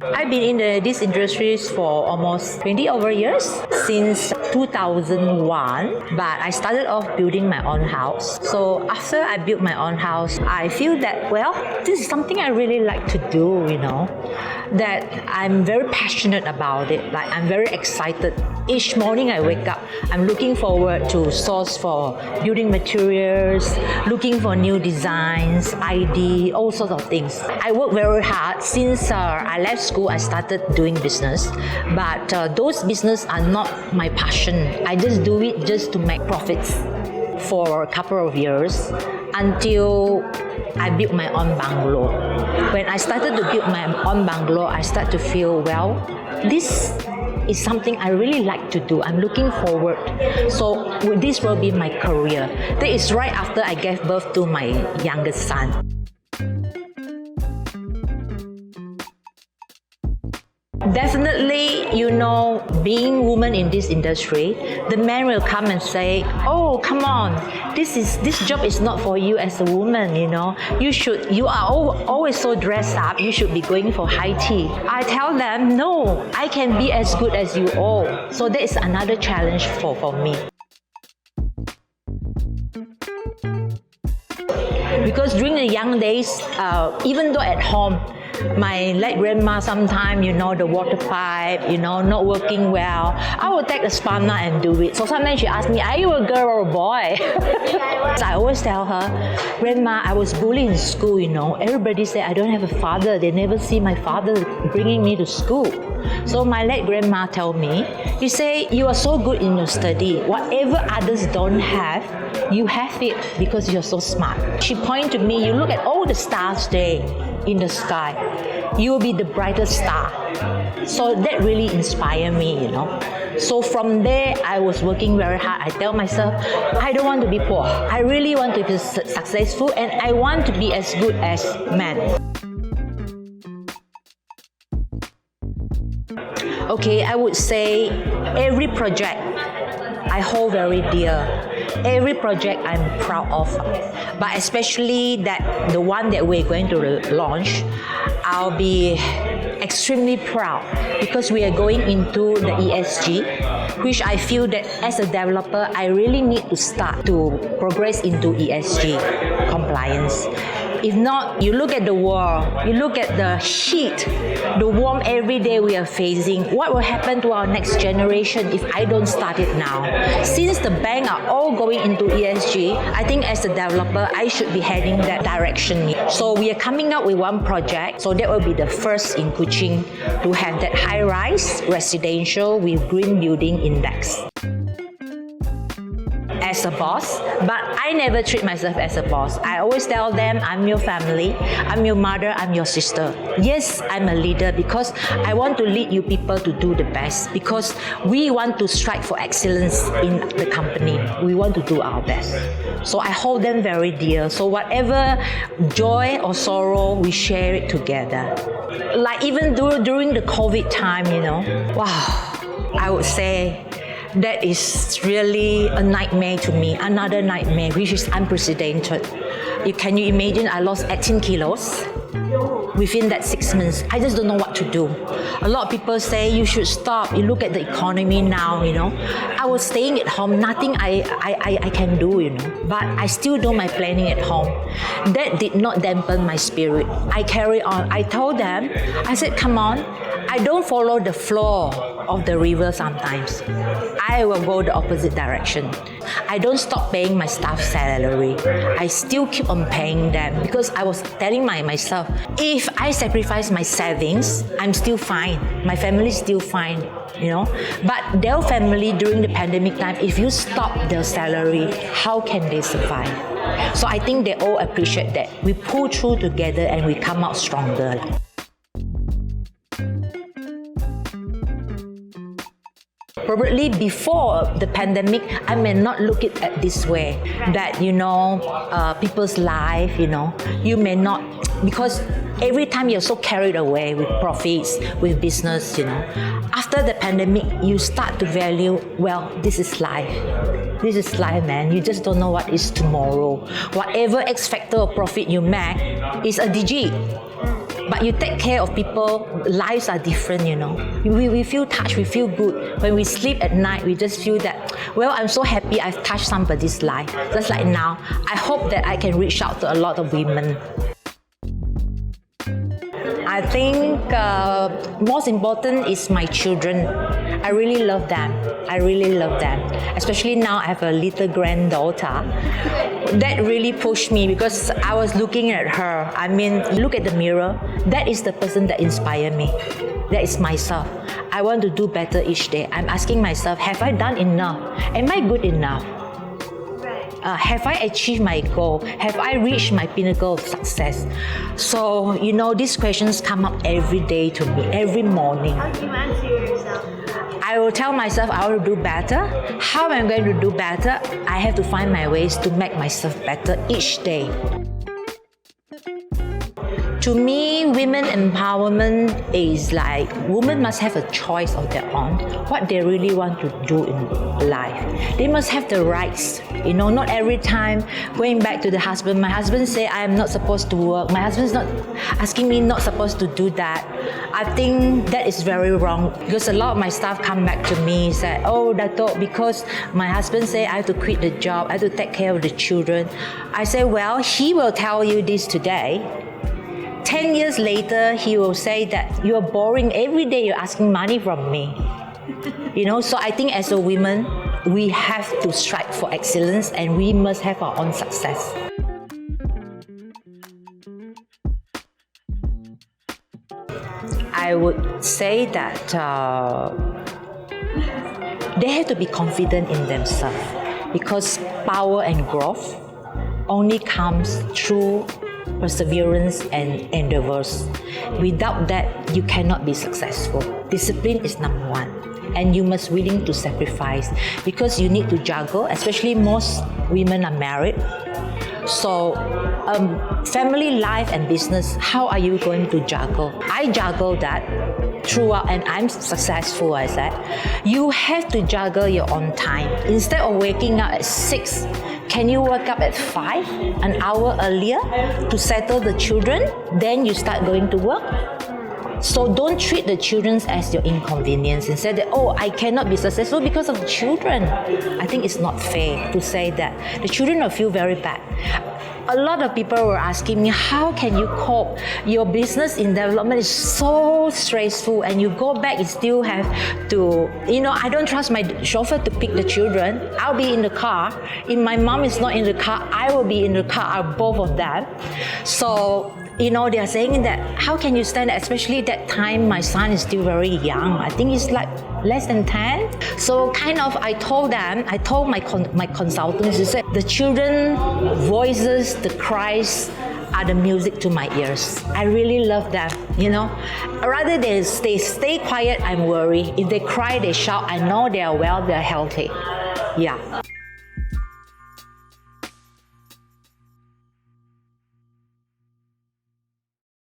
I've been in this industry for almost 20 over years, since 2001, but I started off building my own house. So after I built my own house, I feel that, well, this is something I really like to do, that I'm very passionate about it. Like, I'm very excited. Each morning I wake up, I'm looking forward to source for building materials, looking for new designs, ID, all sorts of things. I work very hard. Since I left school, I started doing business, but those business are not my passion. I just do it just to make profits for a couple of years until I built my own bungalow. When I started to build my own bungalow, I started to feel, well, this is something I really like to do. I'm looking forward. So this will be my career. That is right after I gave birth to my youngest son. Definitely, being woman in this industry, the man will come and say, "Oh, come on, this job is not for you as a woman. You are always so dressed up. You should be going for high tea." I tell them, "No, I can be as good as you all." So that is another challenge for me. Because during the young days, even though at home, my late grandma sometimes, the water pipe, not working well, I would take a spanner and do it. So sometimes she asks me, "Are you a girl or a boy?" So I always tell her, "Grandma, I was bullied in school, Everybody say I don't have a father. They never see my father bringing me to school." So my late grandma told me, "You say you are so good in your study. Whatever others don't have, you have it because you're so smart." She pointed to me, "You look at all the stars there in the sky. You will be the brightest star." So that really inspired me, So from there, I was working very hard. I tell myself, I don't want to be poor. I really want to be successful, and I want to be as good as men. Okay, I would say every project I hold very dear. Every project I'm proud of, but especially the one that we're going to launch, I'll be extremely proud because we are going into the ESG, which I feel that as a developer, I really need to start to progress into ESG compliance. If not, you look at the world, you look at the heat, the warmth every day we are facing. What will happen to our next generation if I don't start it now? Since the bank are all going into ESG, I think as a developer, I should be heading that direction. So we are coming up with one project. So that will be the first in Kuching to have that high-rise residential with green building index. As a boss, but I never treat myself as a boss. I always tell them, I'm your family, I'm your mother, I'm your sister. Yes, I'm a leader because I want to lead you people to do the best, because we want to strive for excellence in the company. We want to do our best. So I hold them very dear. So whatever joy or sorrow, we share it together. Like even during the COVID time, wow, I would say that is really a nightmare to me, another nightmare, which is unprecedented. Can you imagine I lost 18 kilos within that 6 months? I just don't know what to do. A lot of people say you should stop. You look at the economy now, I was staying at home, nothing I can do, But I still do my planning at home. That did not dampen my spirit. I carry on. I told them, I said, come on, I don't follow the flow of the river sometimes. I will go the opposite direction. I don't stop paying my staff salary. I still keep on paying them because I was telling myself, if I sacrifice my savings, I'm still fine. My family is still fine, But their family during the pandemic time, if you stop their salary, how can they survive? So I think they all appreciate that. We pull through together and we come out stronger. Probably before the pandemic, I may not look at it this way, that, people's life, you may not, because every time you're so carried away with profits, with business, After the pandemic, you start to value, well, this is life. This is life, man. You just don't know what is tomorrow. Whatever X factor of profit you make is a digit. But you take care of people, lives are different, you know. We feel touched, we feel good. When we sleep at night, we just feel that, well, I'm so happy I've touched somebody's life. Just like now, I hope that I can reach out to a lot of women. I think most important is my children. I really love them. I really love them. Especially now I have a little granddaughter. That really pushed me because I was looking at her. I mean, look at the mirror. That is the person that inspired me. That is myself. I want to do better each day. I'm asking myself, have I done enough? Am I good enough? Have I achieved my goal? Have I reached my pinnacle of success? So, you know, these questions come up every day to me, every morning. How do you answer yourself? I will tell myself I will do better. How am I going to do better? I have to find my ways to make myself better each day. To me, women empowerment is like women must have a choice of their own, what they really want to do in life. They must have the rights. You know, not every time going back to the husband, my husband say I am not supposed to work. My husband's not asking me not supposed to do that. I think that is very wrong because a lot of my staff come back to me and say, oh, Dato', because my husband say I have to quit the job, I have to take care of the children. I say, well, he will tell you this today. 10 years later, he will say that you're boring. Every day you're asking money from me. You know, so I think as a woman, we have to strive for excellence and we must have our own success. I would say that they have to be confident in themselves because power and growth only comes through perseverance and endeavors. Without that, you cannot be successful. Discipline is number one. And you must willing to sacrifice because you need to juggle, especially most women are married. So, family life and business, how are you going to juggle? I juggle that throughout and I'm successful as that. You have to juggle your own time. Instead of waking up at 6, can you wake up at 5, an hour earlier to settle the children? Then you start going to work. So don't treat the children as your inconvenience and say that, oh, I cannot be successful because of the children. I think it's not fair to say that. The children will feel very bad. A lot of people were asking me, how can you cope? Your business in development is so stressful and you go back, you still have to, you know, I don't trust my chauffeur to pick the children. I'll be in the car. If my mom is not in the car, I will be in the car, both of them. So, you know, they are saying that, how can you stand that? Especially that time, my son is still very young. I think he's like less than 10. So kind of, I told my consultants, they said, the children voices, the cries are the music to my ears. I really love them, you know. Rather than they stay quiet, I'm worried. If they cry, they shout, I know they are well, they are healthy. Yeah.